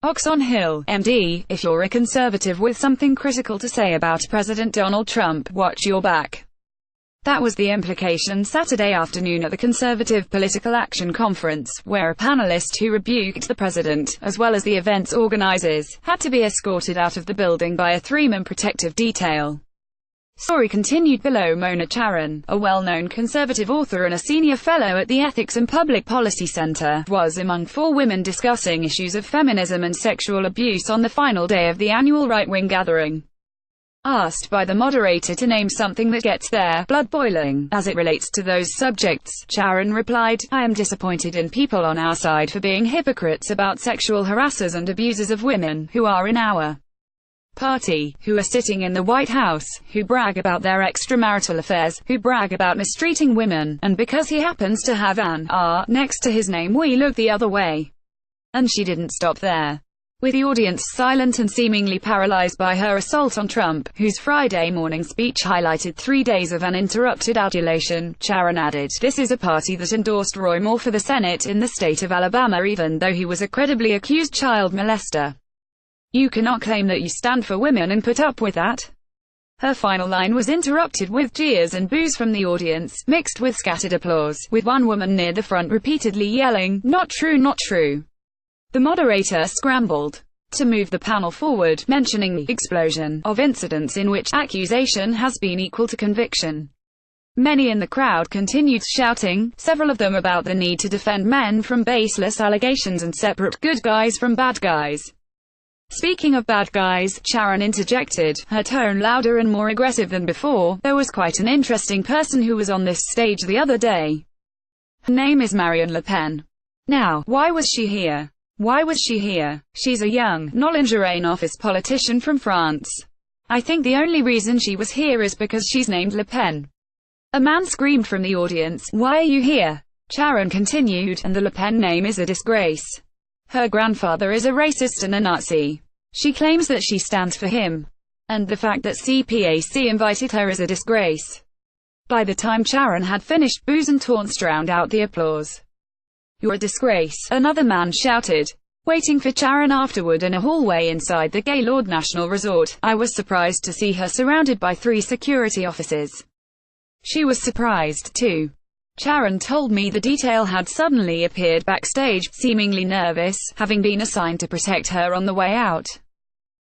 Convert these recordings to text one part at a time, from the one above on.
Oxon Hill, MD, if you're a conservative with something critical to say about President Donald Trump, watch your back. That was the implication Saturday afternoon at the Conservative Political Action Conference, where a panelist who rebuked the president, as well as the event's organizers, had to be escorted out of the building by a three-man protective detail. Story continued below. Mona Charen, a well-known conservative author and a senior fellow at the Ethics and Public Policy Center, was among four women discussing issues of feminism and sexual abuse on the final day of the annual right-wing gathering. Asked by the moderator to name something that gets their blood boiling as it relates to those subjects, Charen replied, "I am disappointed in people on our side for being hypocrites about sexual harassers and abusers of women, who are in our party, who are sitting in the White House, who brag about their extramarital affairs, who brag about mistreating women, and because he happens to have an R next to his name we look the other way." And she didn't stop there. With the audience silent and seemingly paralyzed by her assault on Trump, whose Friday morning speech highlighted 3 days of uninterrupted adulation, Charen added, "This is a party that endorsed Roy Moore for the Senate in the state of Alabama even though he was a credibly accused child molester. You cannot claim that you stand for women and put up with that." Her final line was interrupted with jeers and boos from the audience, mixed with scattered applause, with one woman near the front repeatedly yelling, "Not true, not true." The moderator scrambled to move the panel forward, mentioning the explosion of incidents in which accusation has been equal to conviction. Many in the crowd continued shouting, several of them about the need to defend men from baseless allegations and separate good guys from bad guys. Speaking of bad guys, Charen interjected, her tone louder and more aggressive than before, "There was quite an interesting person who was on this stage the other day. Her name is Marine Le Pen. Now, why was she here? Why was she here? She's a young, non-lingerie office politician from France. I think the only reason she was here is because she's named Le Pen." A man screamed from the audience, "Why are you here?" Charen continued, "And the Le Pen name is a disgrace. Her grandfather is a racist and a Nazi. She claims that she stands for him. And the fact that CPAC invited her is a disgrace." By the time Charen had finished, boos and taunts drowned out the applause. "You're a disgrace," another man shouted. Waiting for Charen afterward in a hallway inside the Gaylord National Resort, I was surprised to see her surrounded by 3 security officers. She was surprised, too. Charen told me the detail had suddenly appeared backstage, seemingly nervous, having been assigned to protect her on the way out.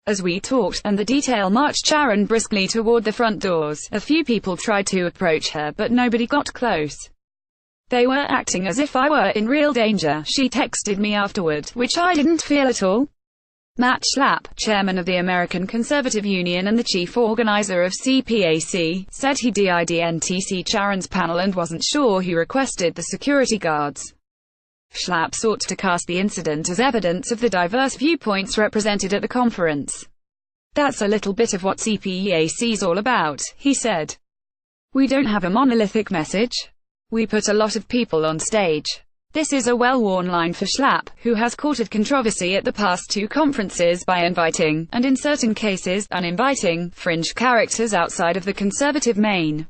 As we talked, and the detail marched Charen briskly toward the front doors, a few people tried to approach her but nobody got close. "They were acting as if I were in real danger," she texted me afterward, "which I didn't feel at all." Matt Schlapp, chairman of the American Conservative Union and the chief organizer of CPAC, said he didn't see Charen's panel and wasn't sure who requested the security guards. Schlapp sought to cast the incident as evidence of the diverse viewpoints represented at the conference. "That's a little bit of what CPAC's all about," he said. "We don't have a monolithic message. We put a lot of people on stage." This is a well-worn line for Schlapp, who has courted controversy at the past 2 conferences by inviting, and in certain cases, uninviting, fringe characters outside of the conservative main.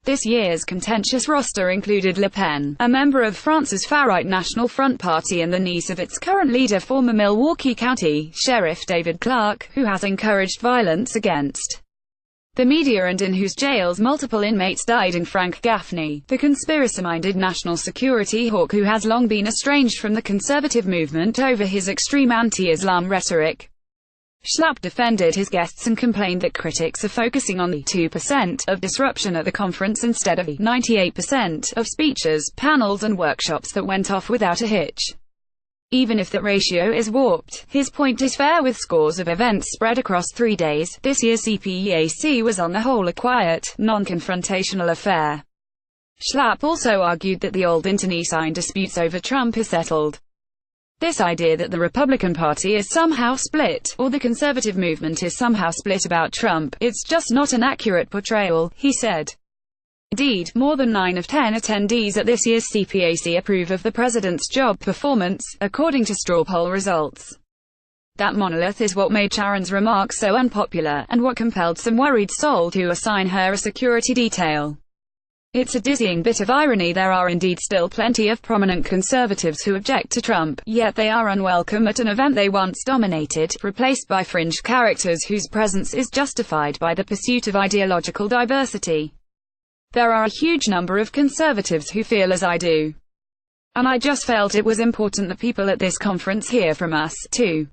This year's contentious roster included Le Pen, a member of France's far-right National Front Party and the niece of its current leader, former Milwaukee County Sheriff David Clarke, who has encouraged violence against the media and in whose jails multiple inmates died, and Frank Gaffney, the conspiracy-minded national security hawk who has long been estranged from the conservative movement over his extreme anti-Islam rhetoric. Schlapp defended his guests and complained that critics are focusing on the 2% of disruption at the conference instead of the 98% of speeches, panels and workshops that went off without a hitch. Even if that ratio is warped, his point is fair. With scores of events spread across 3 days, this year's CPAC was on the whole a quiet, non-confrontational affair. Schlapp also argued that the old internecine disputes over Trump is settled. This idea that the Republican Party is somehow split, or the conservative movement is somehow split about Trump, it's just not an accurate portrayal, he said. Indeed, more than 9 of 10 attendees at this year's CPAC approve of the president's job performance, according to straw poll results. That monolith is what made Charen's remarks so unpopular, and what compelled some worried soul to assign her a security detail. It's a dizzying bit of irony. There are indeed still plenty of prominent conservatives who object to Trump, yet they are unwelcome at an event they once dominated, replaced by fringe characters whose presence is justified by the pursuit of ideological diversity. There are a huge number of conservatives who feel as I do. And I just felt it was important that people at this conference hear from us, too.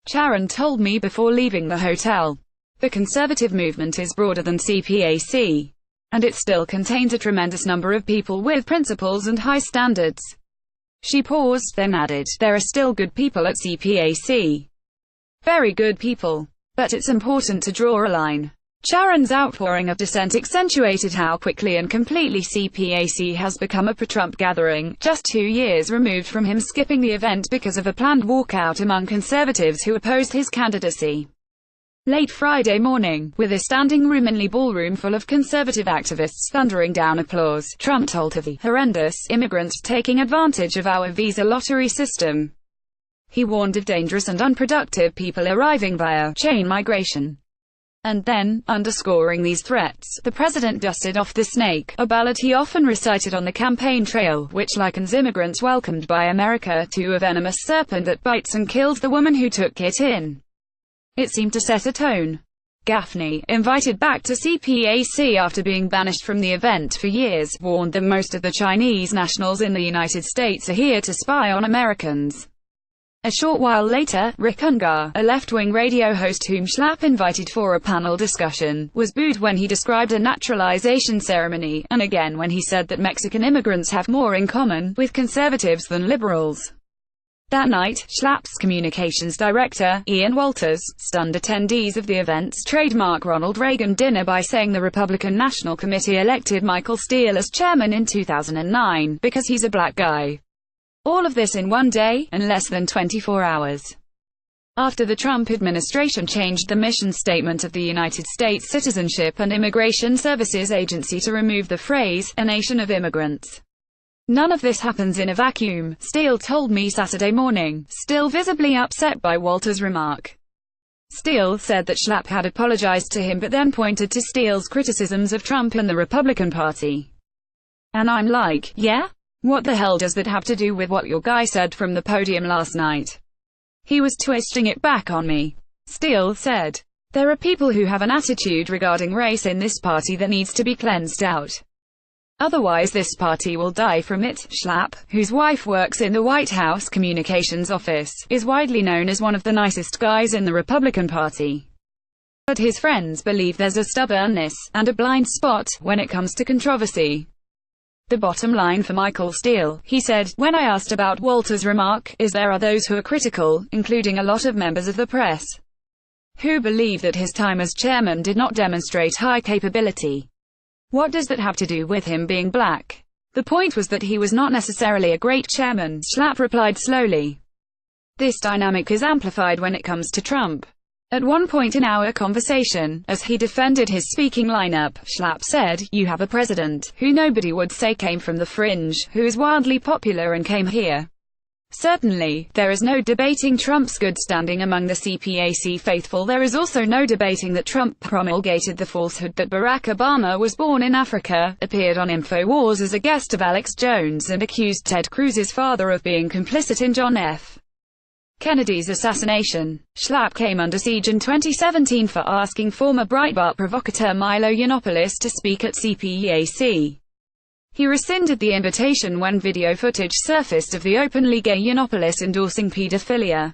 Sharon told me before leaving the hotel. The conservative movement is broader than CPAC. And it still contains a tremendous number of people with principles and high standards. She paused, then added, there are still good people at CPAC. Very good people. But it's important to draw a line. Sharon's outpouring of dissent accentuated how quickly and completely CPAC has become a pro-Trump gathering, just 2 years removed from him skipping the event because of a planned walkout among conservatives who opposed his candidacy. Late Friday morning, with a standing room only ballroom full of conservative activists thundering down applause, Trump told of the horrendous immigrants taking advantage of our visa lottery system. He warned of dangerous and unproductive people arriving via chain migration. And then, underscoring these threats, the president dusted off the snake, a ballad he often recited on the campaign trail, which likens immigrants welcomed by America to a venomous serpent that bites and kills the woman who took it in. It seemed to set a tone. Gaffney, invited back to CPAC after being banished from the event for years, warned that most of the Chinese nationals in the United States are here to spy on Americans. A short while later, Rick Ungar, a left-wing radio host whom Schlapp invited for a panel discussion, was booed when he described a naturalization ceremony, and again when he said that Mexican immigrants have more in common with conservatives than liberals. That night, Schlapp's communications director, Ian Walters, stunned attendees of the event's trademark Ronald Reagan dinner by saying the Republican National Committee elected Michael Steele as chairman in 2009, because he's a black guy. All of this in one day, and less than 24 hours. After the Trump administration changed the mission statement of the United States Citizenship and Immigration Services Agency to remove the phrase, "a nation of immigrants." None of this happens in a vacuum, Steele told me Saturday morning, still visibly upset by Walter's remark. Steele said that Schlapp had apologized to him but then pointed to Steele's criticisms of Trump and the Republican Party. And I'm like, yeah? What the hell does that have to do with what your guy said from the podium last night? He was twisting it back on me. Steele said, there are people who have an attitude regarding race in this party that needs to be cleansed out. Otherwise this party will die from it. Schlapp, whose wife works in the White House Communications Office, is widely known as one of the nicest guys in the Republican Party. But his friends believe there's a stubbornness, and a blind spot, when it comes to controversy. The bottom line for Michael Steele, he said, when I asked about Walter's remark, is there are those who are critical, including a lot of members of the press, who believe that his time as chairman did not demonstrate high capability. What does that have to do with him being black? The point was that he was not necessarily a great chairman, Schlapp replied slowly. This dynamic is amplified when it comes to Trump. At one point in our conversation, as he defended his speaking lineup, Schlapp said, you have a president, who nobody would say came from the fringe, who is wildly popular and came here. Certainly, there is no debating Trump's good standing among the CPAC faithful. There is also no debating that Trump promulgated the falsehood that Barack Obama was born in Africa, appeared on InfoWars as a guest of Alex Jones and accused Ted Cruz's father of being complicit in John F. Kennedy's assassination. Schlapp came under siege in 2017 for asking former Breitbart provocateur Milo Yiannopoulos to speak at CPAC. He rescinded the invitation when video footage surfaced of the openly gay Yiannopoulos endorsing pedophilia.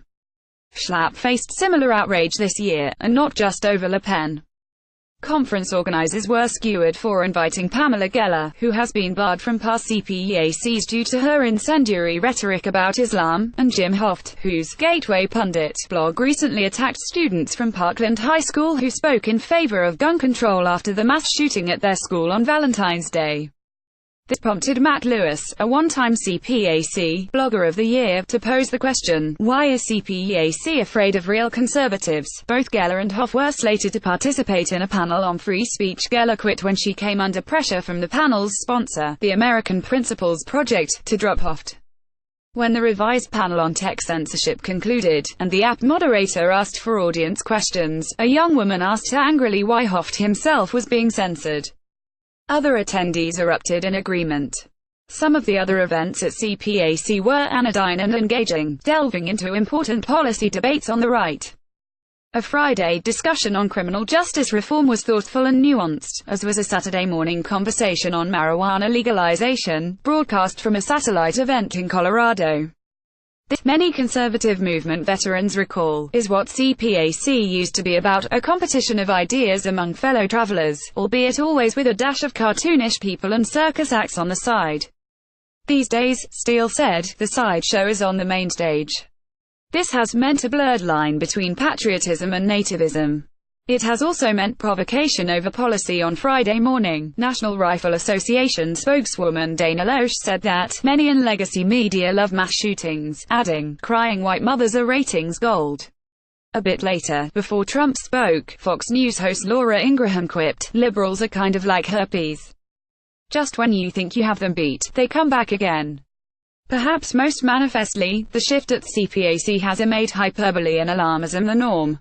Schlapp faced similar outrage this year, and not just over Le Pen. Conference organizers were skewered for inviting Pamela Geller, who has been barred from past CPACs due to her incendiary rhetoric about Islam, and Jim Hoft, whose Gateway Pundit blog recently attacked students from Parkland High School who spoke in favor of gun control after the mass shooting at their school on Valentine's Day. This prompted Matt Lewis, a one-time CPAC Blogger of the Year, to pose the question, why is CPAC afraid of real conservatives? Both Geller and Hoff were slated to participate in a panel on free speech. Geller quit when she came under pressure from the panel's sponsor, the American Principles Project, to drop Hoft. When the revised panel on tech censorship concluded, and the app moderator asked for audience questions, a young woman asked angrily why Hoft himself was being censored. Other attendees erupted in agreement. Some of the other events at CPAC were anodyne and engaging, delving into important policy debates on the right. A Friday discussion on criminal justice reform was thoughtful and nuanced, as was a Saturday morning conversation on marijuana legalization, broadcast from a satellite event in Colorado. This, many conservative movement veterans recall, is what CPAC used to be about, a competition of ideas among fellow travelers, albeit always with a dash of cartoonish people and circus acts on the side. These days, Steele said, the sideshow is on the main stage. This has meant a blurred line between patriotism and nativism. It has also meant provocation over policy. On Friday morning, National Rifle Association spokeswoman Dana Loesch said that many in legacy media love mass shootings, adding, crying white mothers are ratings gold. A bit later, before Trump spoke, Fox News host Laura Ingraham quipped, liberals are kind of like herpes. Just when you think you have them beat, they come back again. Perhaps most manifestly, the shift at CPAC has made hyperbole and alarmism the norm.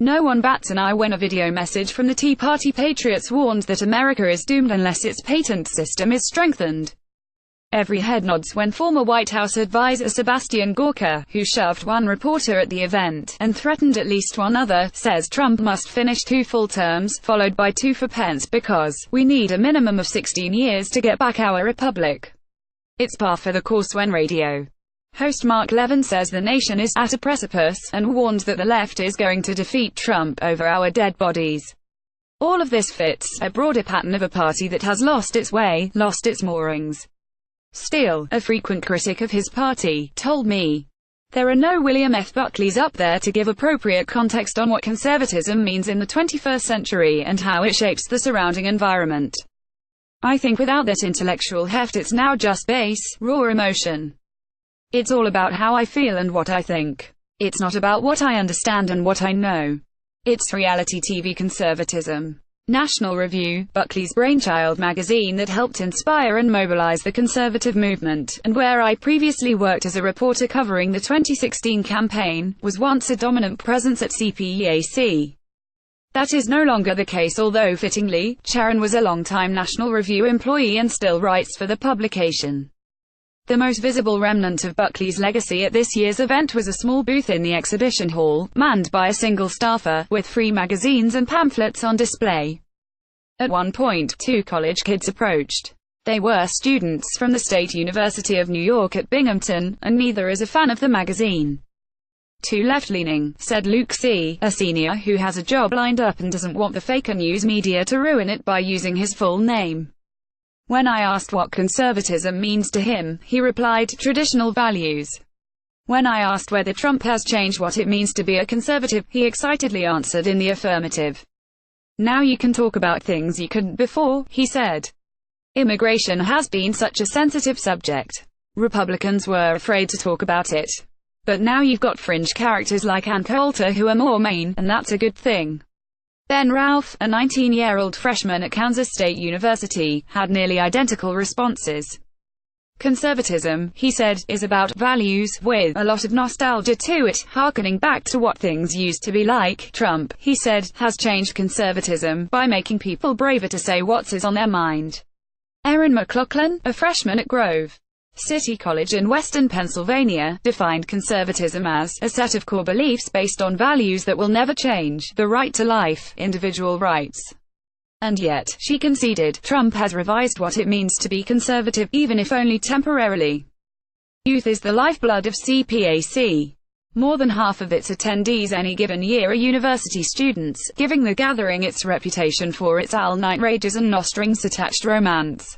No one bats an eye when a video message from the Tea Party patriots warns that America is doomed unless its patent system is strengthened. Every head nods when former White House advisor Sebastian Gorka, who shoved one reporter at the event, and threatened at least one other, says Trump must finish 2 full terms, followed by 2 for Pence because, we need a minimum of 16 years to get back our republic. It's par for the course when radio host Mark Levin says the nation is at a precipice, and warns that the left is going to defeat Trump over our dead bodies. All of this fits a broader pattern of a party that has lost its way, lost its moorings. Steele, a frequent critic of his party, told me, there are no William F. Buckleys up there to give appropriate context on what conservatism means in the 21st century and how it shapes the surrounding environment. I think without that intellectual heft it's now just base, raw emotion. It's all about how I feel and what I think. It's not about what I understand and what I know. It's reality TV conservatism. National Review, Buckley's brainchild magazine that helped inspire and mobilize the conservative movement, and where I previously worked as a reporter covering the 2016 campaign, was once a dominant presence at CPAC. That is no longer the case, although fittingly, Sharon was a long-time National Review employee and still writes for the publication. The most visible remnant of Buckley's legacy at this year's event was a small booth in the exhibition hall, manned by a single staffer, with free magazines and pamphlets on display. At one point, 2 college kids approached. They were students from the State University of New York at Binghamton, and neither is a fan of the magazine. Too left-leaning, said Luke C., a senior who has a job lined up and doesn't want the fake news media to ruin it by using his full name. When I asked what conservatism means to him, he replied, traditional values. When I asked whether Trump has changed what it means to be a conservative, he excitedly answered in the affirmative. Now you can talk about things you couldn't before, he said. Immigration has been such a sensitive subject. Republicans were afraid to talk about it. But now you've got fringe characters like Ann Coulter who are more main, and that's a good thing. Ben Ralph, a 19-year-old freshman at Kansas State University, had nearly identical responses. Conservatism, he said, is about values, with a lot of nostalgia to it, harkening back to what things used to be like. Trump, he said, has changed conservatism by making people braver to say what's on their mind. Erin McLaughlin, a freshman at Grove City College in western Pennsylvania, defined conservatism as a set of core beliefs based on values that will never change, the right to life, individual rights. And yet, she conceded, Trump has revised what it means to be conservative, even if only temporarily. Youth is the lifeblood of CPAC. More than half of its attendees any given year are university students, giving the gathering its reputation for its all-night rages and no-strings-attached romance.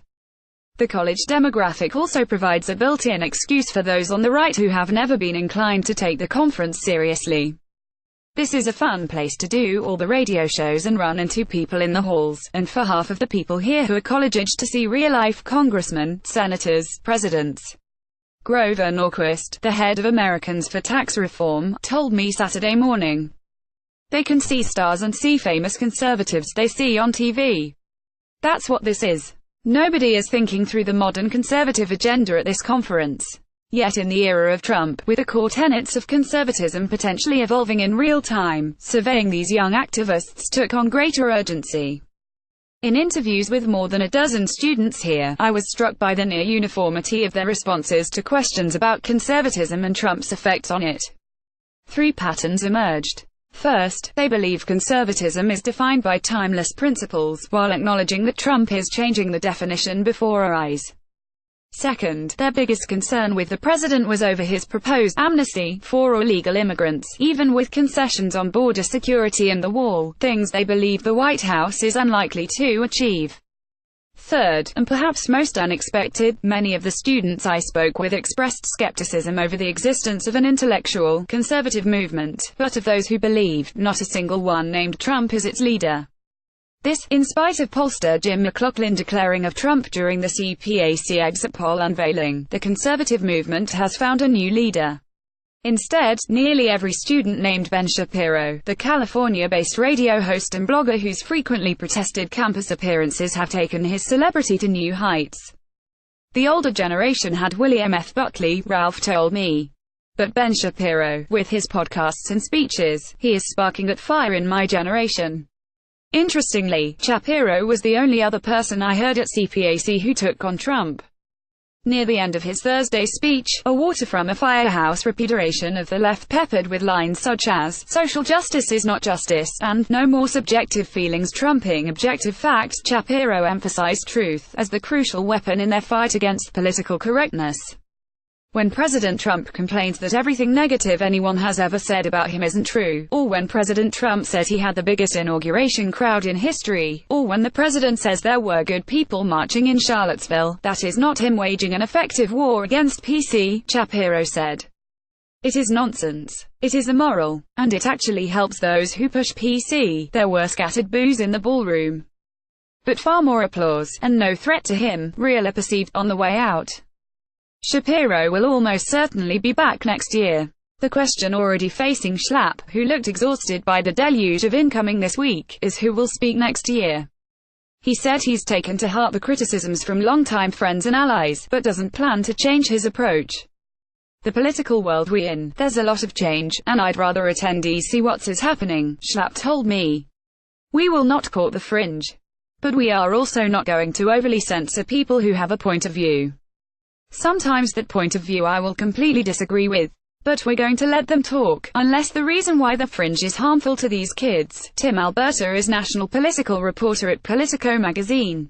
The college demographic also provides a built-in excuse for those on the right who have never been inclined to take the conference seriously. This is a fun place to do all the radio shows and run into people in the halls, and for half of the people here who are college-aged to see real-life congressmen, senators, presidents. Grover Norquist, the head of Americans for Tax Reform, told me Saturday morning. They can see stars and see famous conservatives they see on TV. That's what this is. Nobody is thinking through the modern conservative agenda at this conference. Yet in the era of Trump, with the core tenets of conservatism potentially evolving in real time, surveying these young activists took on greater urgency. In interviews with more than a dozen students here, I was struck by the near uniformity of their responses to questions about conservatism and Trump's effects on it. 3 patterns emerged. First, they believe conservatism is defined by timeless principles, while acknowledging that Trump is changing the definition before our eyes. Second, their biggest concern with the president was over his proposed amnesty for illegal immigrants, even with concessions on border security and the wall, things they believe the White House is unlikely to achieve. Third, and perhaps most unexpected, many of the students I spoke with expressed skepticism over the existence of an intellectual, conservative movement, but of those who believed, not a single one named Trump as its leader. This, in spite of pollster Jim McLaughlin declaring of Trump during the CPAC exit poll unveiling, the conservative movement has found a new leader. Instead, nearly every student named Ben Shapiro, the California-based radio host and blogger whose frequently protested campus appearances have taken his celebrity to new heights. The older generation had William F. Buckley, Ralph told me. But Ben Shapiro, with his podcasts and speeches, he is sparking that fire in my generation. Interestingly, Shapiro was the only other person I heard at CPAC who took on Trump. Near the end of his Thursday speech, a water from a firehouse repudiation of the left peppered with lines such as, "Social justice is not justice," and "No more subjective feelings trumping objective facts." Shapiro emphasized truth as the crucial weapon in their fight against political correctness. When President Trump complains that everything negative anyone has ever said about him isn't true, or when President Trump says he had the biggest inauguration crowd in history, or when the president says there were good people marching in Charlottesville, that is not him waging an effective war against PC, Shapiro said. It is nonsense. It is immoral. And it actually helps those who push PC. There were scattered boos in the ballroom, but far more applause, and no threat to him, realer perceived, on the way out. Shapiro will almost certainly be back next year. The question already facing Schlapp, who looked exhausted by the deluge of incoming this week, is who will speak next year. He said he's taken to heart the criticisms from longtime friends and allies, but doesn't plan to change his approach. The political world we're in, there's a lot of change, and I'd rather attendees see what is happening, Schlapp told me. We will not court the fringe. But we are also not going to overly censor people who have a point of view. Sometimes that point of view I will completely disagree with. But we're going to let them talk, unless the reason why the fringe is harmful to these kids. Tim Alberta is national political reporter at Politico magazine.